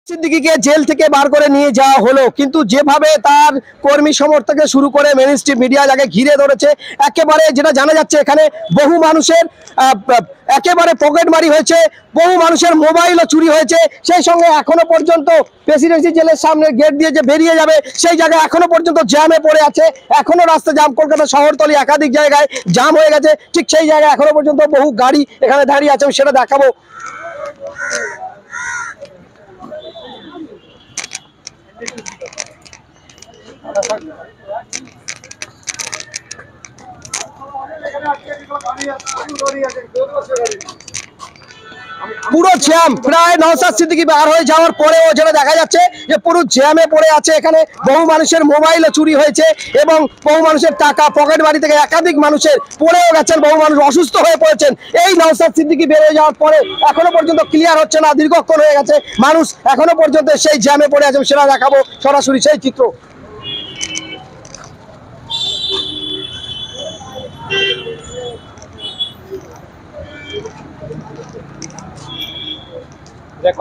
সিদ্দিকীকে jail থেকে বার করে নিয়ে যাওয়া হলো, কিন্তু যেভাবে তার কর্মী সমর্থককে শুরু করে মেইন স্ট্রিম মিডিয়া যাকে ঘিরে ধরেছে, একেবারে যেটা জানা যাচ্ছে এখানে বহু মানুষের একেবারে পকেটমারি হয়েছে, বহু মানুষের মোবাইলও চুরি হয়েছে। সেই সঙ্গে এখনো পর্যন্ত প্রেসিডেন্সি জেলের সামনে গেট দিয়ে যে বেরিয়ে যাবে সেই জায়গায় এখনো পর্যন্ত জ্যামে পড়ে আছে। এখনো রাস্তা জাম, কলকাতা শহরতলি একাধিক জায়গায় জাম হয়ে গেছে। ঠিক সেই জায়গায় এখনো পর্যন্ত বহু গাড়ি এখানে দাঁড়িয়ে আছে, আমি সেটা দেখাবো। পুরো জ্যাম, প্রায় নওশাদ সিদ্দিকী বার হয়ে যাওয়ার পরেও যেটা দেখা যাচ্ছে যে পুরো জ্যামে পড়ে আছে। এখানে বহু মানুষের মোবাইলও চুরি হয়েছে এবং বহু মানুষের টাকা পকেট বাড়ি থেকে একাধিক মানুষের পড়েও গেছেন, বহু মানুষ অসুস্থ হয়ে পড়েছেন। এই নওশাদ সিদ্দিকী বেরিয়ে যাওয়ার পরে এখনো পর্যন্ত ক্লিয়ার হচ্ছে না, দীর্ঘক্ষণ হয়ে গেছে, মানুষ এখনো পর্যন্ত সেই জ্যামে পড়ে আছে। সেটা দেখাবো সরাসরি সেই চিত্র।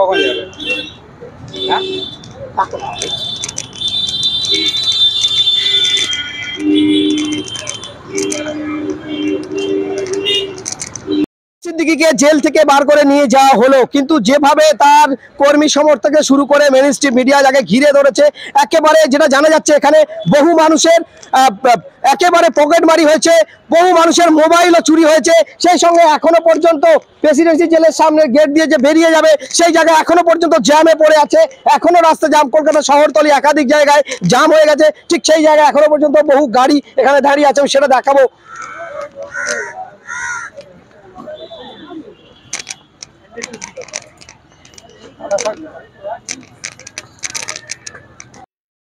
কখন যাবে? হ্যাঁ সিদ্দিকীকে জেল থেকে বার করে নিয়ে যাওয়া হলো, কিন্তু যেভাবে তার কর্মী সমর্থককে শুরু করে মেইন স্ট্রিম মিডিয়া যাকে ঘিরে ধরেছে, একেবারে যেটা জানা যাচ্ছে এখানে বহু মানুষের একেবারে পকেটমারি হয়েছে, বহু মানুষের মোবাইলও চুরি হয়েছে। সেই সঙ্গে এখনো পর্যন্ত প্রেসিডেন্সি জেলের সামনে গেট দিয়ে যে বেরিয়ে যাবে সেই জায়গায় এখনো পর্যন্ত জ্যামে পড়ে আছে। এখনো রাস্তা জাম, কলকাতা শহরতলি একাধিক জায়গায় জাম হয়ে গেছে। ঠিক সেই জায়গায় এখনো পর্যন্ত বহু গাড়ি এখানে দাঁড়িয়ে আছে, আমি সেটা দেখাবো।